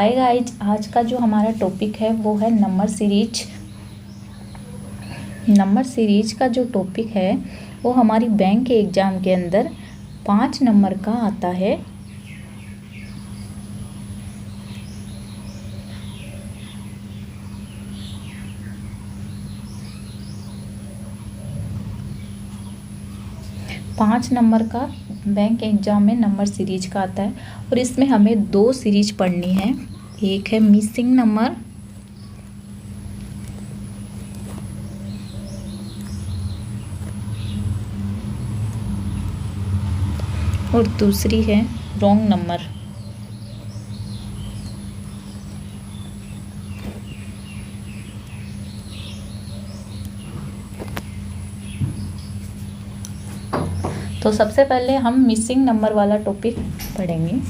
Hi guys, आज का जो हमारा टॉपिक है वो है नंबर सीरीज। नंबर सीरीज का जो टॉपिक है वो हमारी बैंक के एग्ज़ाम के अंदर 5 नंबर का आता है। पाँच नंबर का बैंक एग्ज़ाम में नंबर सीरीज का आता है और इसमें हमें 2 सीरीज पढ़नी है। एक है मिसिंग नंबर और दूसरी है रॉन्ग नंबर। तो सबसे पहले हम मिसिंग नंबर वाला टॉपिक पढ़ेंगे।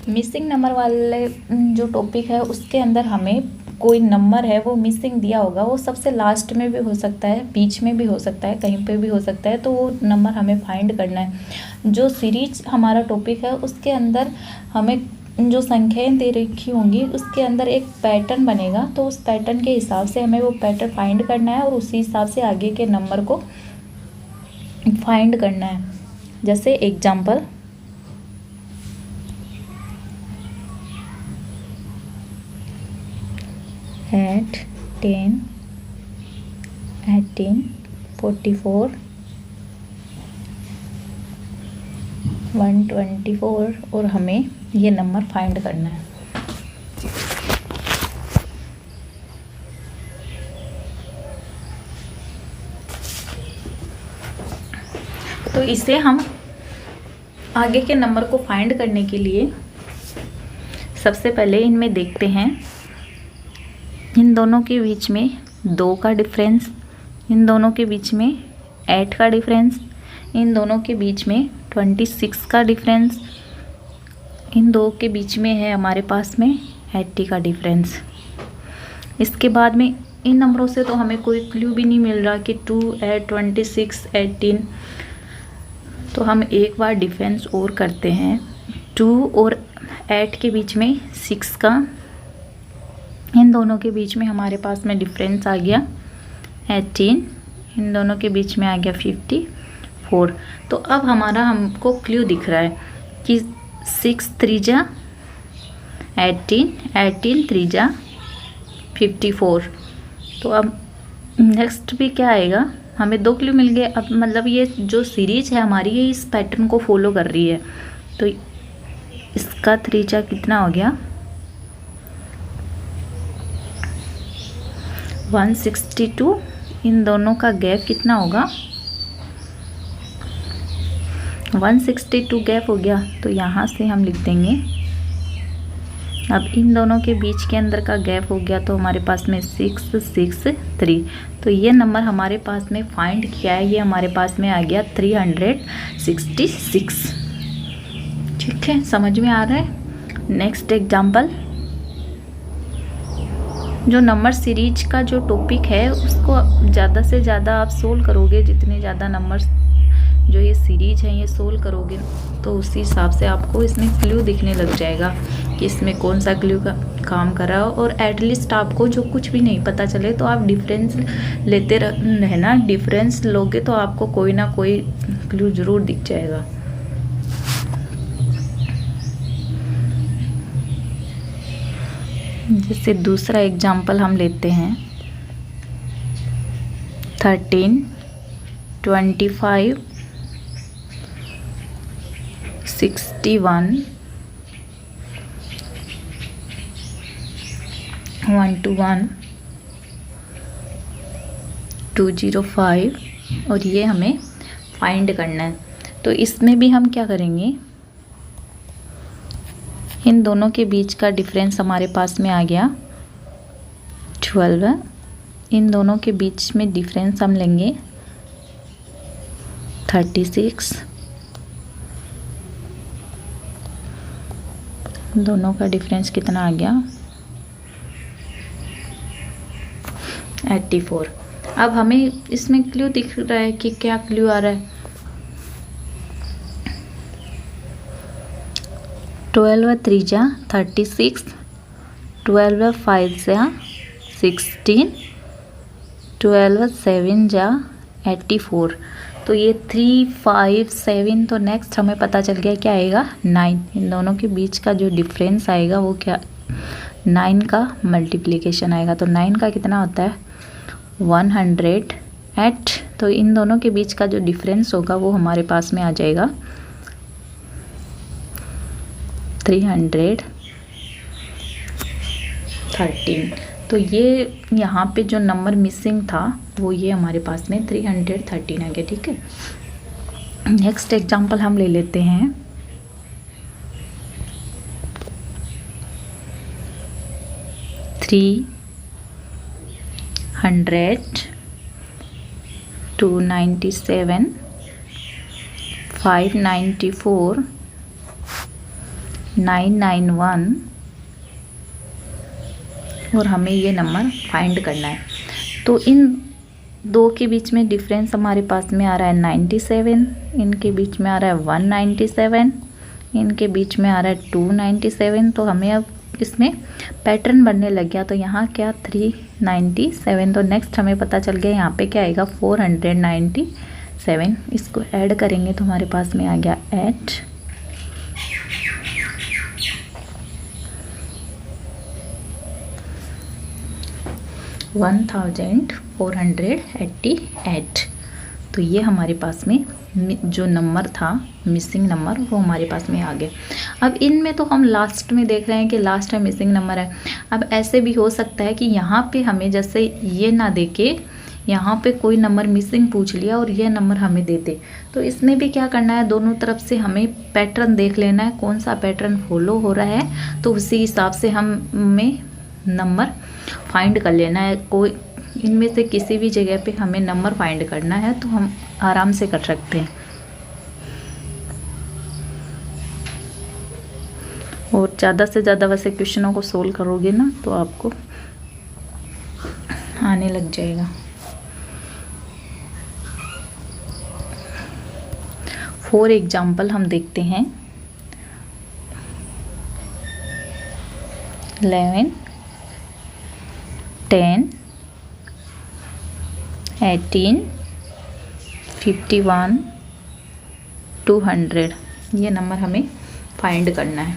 मिसिंग नंबर वाले जो टॉपिक है उसके अंदर हमें कोई नंबर है वो मिसिंग दिया होगा, वो सबसे लास्ट में भी हो सकता है, बीच में भी हो सकता है, कहीं पे भी हो सकता है, तो वो नंबर हमें फाइंड करना है। जो सीरीज हमारा टॉपिक है उसके अंदर हमें जो संख्याएं दे रखी होंगी उसके अंदर एक पैटर्न बनेगा, तो उस पैटर्न के हिसाब से हमें वो पैटर्न फाइंड करना है और उसी हिसाब से आगे के नंबर को फाइंड करना है। जैसे एग्जाम्पल, एट 10 18 44 124 और हमें ये नंबर फाइंड करना है। तो इसे हम आगे के नंबर को फाइंड करने के लिए सबसे पहले इनमें देखते हैं, इन दोनों के बीच में 2 का डिफरेंस, इन दोनों के बीच में 8 का डिफरेंस, इन दोनों के बीच में 26 का डिफरेंस, इन दो के बीच में है हमारे पास में 80 का डिफरेंस। इसके बाद में इन नंबरों से तो हमें कोई क्लू भी नहीं मिल रहा कि 2, 8, 26, 18। तो हम एक बार डिफरेंस और करते हैं। 2 और 8 के बीच में 6 का, इन दोनों के बीच में हमारे पास में डिफरेंस आ गया 18, इन दोनों के बीच में आ गया 54। तो अब हमारा हमको क्लू दिख रहा है कि 6 3 जा 18, 18 3 जा 54। तो अब नेक्स्ट भी क्या आएगा, हमें 2 क्लू मिल गए। अब मतलब ये जो सीरीज है हमारी ये इस पैटर्न को फॉलो कर रही है। तो इसका 3 जा कितना हो गया 162। इन दोनों का गैप कितना होगा 162 गैप हो गया। तो यहाँ से हम लिख देंगे, अब इन दोनों के बीच के अंदर का गैप हो गया तो हमारे पास में 663। तो ये नंबर हमारे पास में फाइंड किया है, ये हमारे पास में आ गया 366। ठीक है, समझ में आ रहा है। नेक्स्ट एग्जाम्पल, जो नंबर सीरीज का जो टॉपिक है उसको ज़्यादा से ज़्यादा आप सोल्व करोगे, जितने ज़्यादा नंबर्स जो ये सीरीज है ये सोल्व करोगे तो उसी हिसाब से आपको इसमें क्लू दिखने लग जाएगा कि इसमें कौन सा क्लू का काम कर रहा हो। और एटलीस्ट आपको जो कुछ भी नहीं पता चले तो आप डिफरेंस लेते रहना, डिफरेंस लोगे तो आपको कोई ना कोई क्लू ज़रूर दिख जाएगा। जैसे दूसरा एग्जाम्पल हम लेते हैं, 13 25 61 121 205 और ये हमें फाइंड करना है। तो इसमें भी हम क्या करेंगे, इन दोनों के बीच का डिफरेंस हमारे पास में आ गया 12। इन दोनों के बीच में डिफरेंस हम लेंगे 36। दोनों का डिफरेंस कितना आ गया 84। अब हमें इसमें क्लू दिख रहा है कि क्या क्लू आ रहा है, 12 3 जा 36, 12 5 जा 16, 12 7 जा 84। तो ये 3 5 7, तो नेक्स्ट हमें पता चल गया क्या आएगा 9। इन दोनों के बीच का जो डिफरेंस आएगा वो क्या 9 का मल्टीप्लिकेशन आएगा। तो 9 का कितना होता है 108। तो इन दोनों के बीच का जो डिफरेंस होगा वो हमारे पास में आ जाएगा 313। तो ये यहाँ पे जो नंबर मिसिंग था वो ये हमारे पास में 313 आ गया। ठीक है, नेक्स्ट एग्जांपल हम ले लेते हैं। थ्री 297, 594, 991 और हमें ये नंबर फाइंड करना है। तो इन दो के बीच में डिफरेंस हमारे पास में आ रहा है 97, इनके बीच में आ रहा है 197, इनके बीच में आ रहा है 297। तो हमें अब इसमें पैटर्न बनने लग गया। तो यहाँ क्या 397, तो नेक्स्ट हमें पता चल गया यहाँ पे क्या आएगा 497। इसको ऐड करेंगे तो हमारे पास में आ गया 8 1488। तो ये हमारे पास में जो नंबर था मिसिंग नंबर वो हमारे पास में आ गया। अब इनमें तो हम लास्ट में देख रहे हैं कि लास्ट में मिसिंग नंबर है। अब ऐसे भी हो सकता है कि यहाँ पे हमें जैसे ये ना दे के यहाँ पे कोई नंबर मिसिंग पूछ लिया और ये नंबर हमें दे दे। तो इसमें भी क्या करना है, दोनों तरफ से हमें पैटर्न देख लेना है, कौन सा पैटर्न फॉलो हो रहा है। तो उसी हिसाब से हमें नंबर फाइंड कर लेना है। कोई इनमें से किसी भी जगह पे हमें नंबर फाइंड करना है तो हम आराम से कर सकते हैं। और ज़्यादा से ज़्यादा वैसे क्वेश्चनों को सोल्व करोगे ना तो आपको आने लग जाएगा। 4 एग्जाम्पल हम देखते हैं। 11, 10, 18, 51, 200। ये नंबर हमें फाइंड करना है।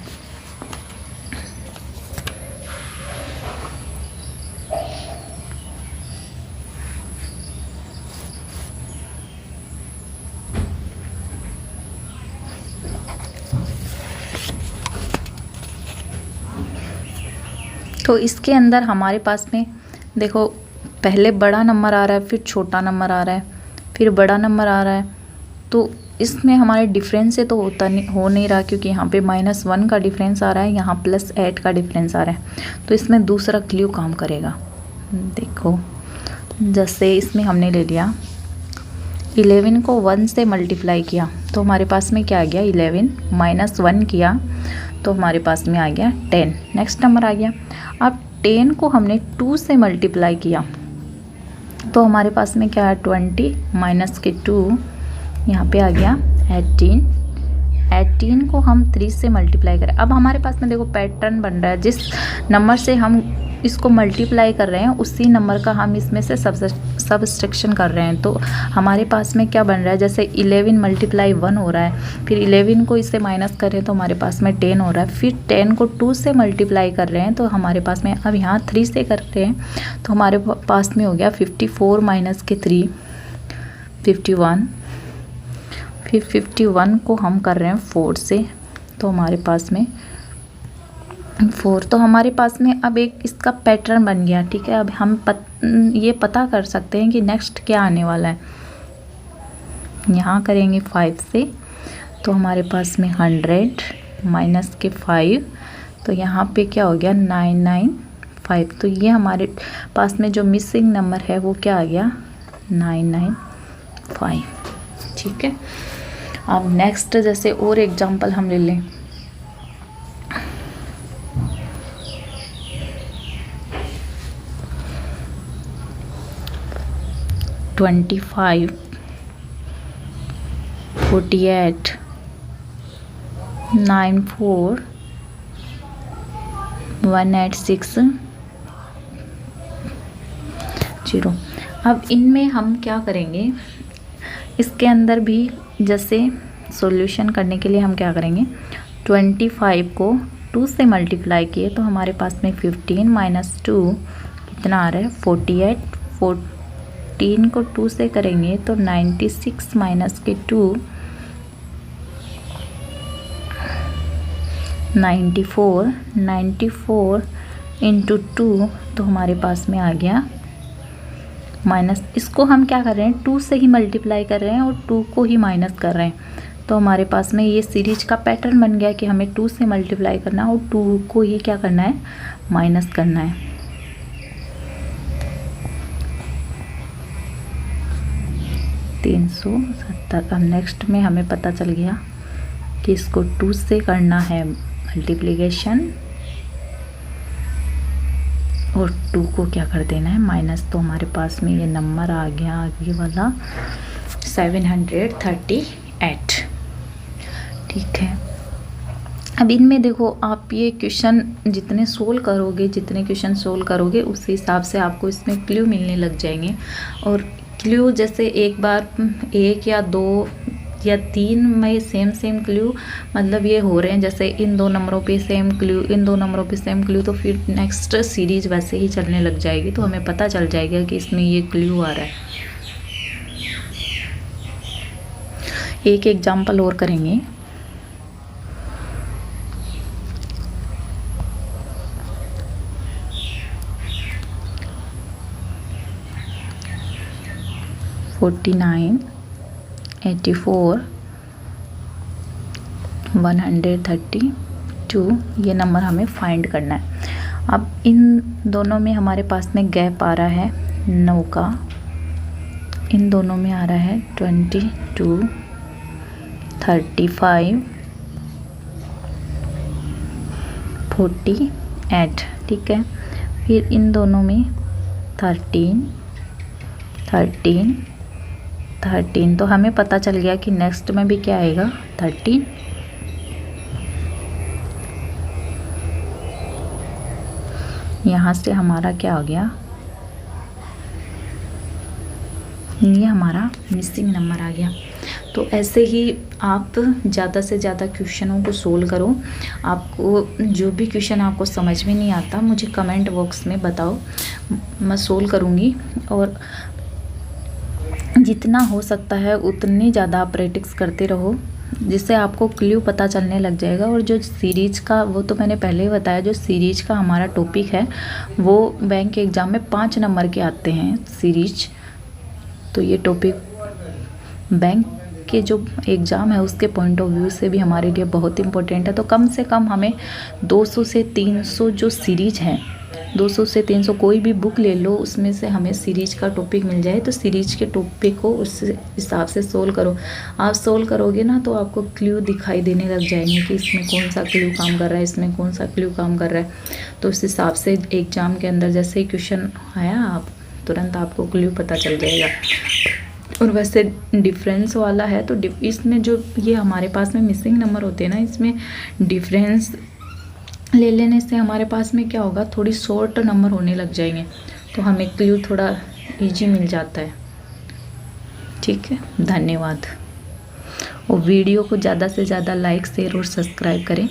तो इसके अंदर हमारे पास में देखो पहले बड़ा नंबर आ रहा है, फिर छोटा नंबर आ रहा है, फिर बड़ा नंबर आ रहा है। तो इसमें हमारे डिफरेंस से तो हो नहीं रहा, क्योंकि यहाँ पे -1 का डिफरेंस आ रहा है, यहाँ +8 का डिफरेंस आ रहा है। तो इसमें दूसरा क्लू काम करेगा। देखो जैसे इसमें हमने ले लिया 11 को 1 से मल्टीप्लाई किया तो हमारे पास में क्या आ गया 11, -1 किया तो हमारे पास में आ गया 10। नेक्स्ट नंबर आ गया। अब 10 को हमने 2 से मल्टीप्लाई किया तो हमारे पास में क्या है 20 माइनस के 2, यहाँ पे आ गया 18। 18 को हम 3 से मल्टीप्लाई करें। अब हमारे पास में देखो पैटर्न बन रहा है, जिस नंबर से हम इसको मल्टीप्लाई कर रहे हैं उसी नंबर का हम इसमें से सबट्रैक्शन कर रहे हैं। तो हमारे पास में क्या बन रहा है, जैसे 11 मल्टीप्लाई 1 हो रहा है, फिर 11 को इससे माइनस करें तो हमारे पास में 10 हो रहा है, फिर 10 को 2 से मल्टीप्लाई कर रहे हैं तो हमारे पास में अब यहाँ 3 से कर रहे हैं तो हमारे पास में हो गया 54 माइनस के 3 51। फिर 51 को हम कर रहे हैं 4 से तो हमारे पास में 4। तो हमारे पास में अब एक इसका पैटर्न बन गया। ठीक है, अब हम ये पता कर सकते हैं कि नेक्स्ट क्या आने वाला है। यहाँ करेंगे 5 से तो हमारे पास में 100 माइनस के 5 तो यहाँ पे क्या हो गया 995। तो ये हमारे पास में जो मिसिंग नंबर है वो क्या आ गया 995। ठीक है, अब नेक्स्ट जैसे और एग्जांपल हम ले लें। 25, 48, 94, 186 अब इनमें हम क्या करेंगे, इसके अंदर भी जैसे सॉल्यूशन करने के लिए हम क्या करेंगे, 25 को 2 से मल्टीप्लाई किए तो हमारे पास में 15 माइनस 2 कितना आ रहा है 48। 14 को 2 से करेंगे तो 96 माइनस के 2 94 इंटू 2 तो हमारे पास में आ गया माइनस, इसको हम क्या कर रहे हैं 2 से ही मल्टीप्लाई कर रहे हैं और 2 को ही माइनस कर रहे हैं। तो हमारे पास में ये सीरीज का पैटर्न बन गया कि हमें 2 से मल्टीप्लाई करना है और 2 को ही क्या करना है माइनस करना है। $370। अब नेक्स्ट में हमें पता चल गया कि इसको 2 से करना है मल्टीप्लिकेशन और 2 को क्या कर देना है माइनस। तो हमारे पास में ये नंबर आ गया आगे वाला 738। ठीक है, अब इनमें देखो आप ये क्वेश्चन जितने क्वेश्चन सोल्व करोगे उस हिसाब से आपको इसमें क्लू मिलने लग जाएंगे। और क्लू जैसे एक बार 1 या 2 या 3 में सेम क्लू मतलब ये हो रहे हैं, जैसे इन 2 नंबरों पे सेम क्लू, इन 2 नंबरों पे सेम क्लू, तो फिर नेक्स्ट सीरीज वैसे ही चलने लग जाएगी। तो हमें पता चल जाएगा कि इसमें ये क्लू आ रहा है। एक एग्जाम्पल और करेंगे। $49, $84, $132 ये नंबर हमें फाइंड करना है। अब इन दोनों में हमारे पास में गैप आ रहा है 9 का, इन दोनों में आ रहा है 22, 35, 48। ठीक है, फिर इन दोनों में 13, 13 तो हमें पता चल गया कि नेक्स्ट में भी क्या आएगा 13। यहाँ से हमारा क्या हो गया, ये हमारा मिसिंग नंबर आ गया। तो ऐसे ही आप ज़्यादा से ज़्यादा क्वेश्चनों को सोल्व करो। आपको जो भी क्वेश्चन आपको समझ में नहीं आता मुझे कमेंट बॉक्स में बताओ, मैं सोल्व करूँगी। और जितना हो सकता है उतनी ज़्यादा आप प्रैक्टिस करते रहो, जिससे आपको क्लू पता चलने लग जाएगा। और जो सीरीज का, वो तो मैंने पहले ही बताया, जो सीरीज का हमारा टॉपिक है वो बैंक के एग्ज़ाम में 5 नंबर के आते हैं सीरीज। तो ये टॉपिक बैंक के जो एग्ज़ाम है उसके पॉइंट ऑफ व्यू से भी हमारे लिए बहुत इंपॉर्टेंट है। तो कम से कम हमें 200 से 300 जो सीरीज है, 200 से 300 कोई भी बुक ले लो, उसमें से हमें सीरीज का टॉपिक मिल जाए तो सीरीज के टॉपिक को उस हिसाब से सोल्व करो। आप सोल्व करोगे ना तो आपको क्लू दिखाई देने लग जाएंगे कि इसमें कौन सा क्लू काम कर रहा है, इसमें कौन सा क्लू काम कर रहा है। तो उस हिसाब से एग्ज़ाम के अंदर जैसे ही क्वेश्चन आया आप तुरंत आपको क्लू पता चल जाएगा। और वैसे डिफरेंस वाला है तो इसमें जो ये हमारे पास में मिसिंग नंबर होते हैं ना, इसमें डिफरेंस ले लेने से हमारे पास में क्या होगा, थोड़ी शॉर्ट नंबर होने लग जाएंगे तो हमें क्लू थोड़ा इजी मिल जाता है। ठीक है, धन्यवाद। और वीडियो को ज़्यादा से ज़्यादा लाइक शेयर और सब्सक्राइब करें।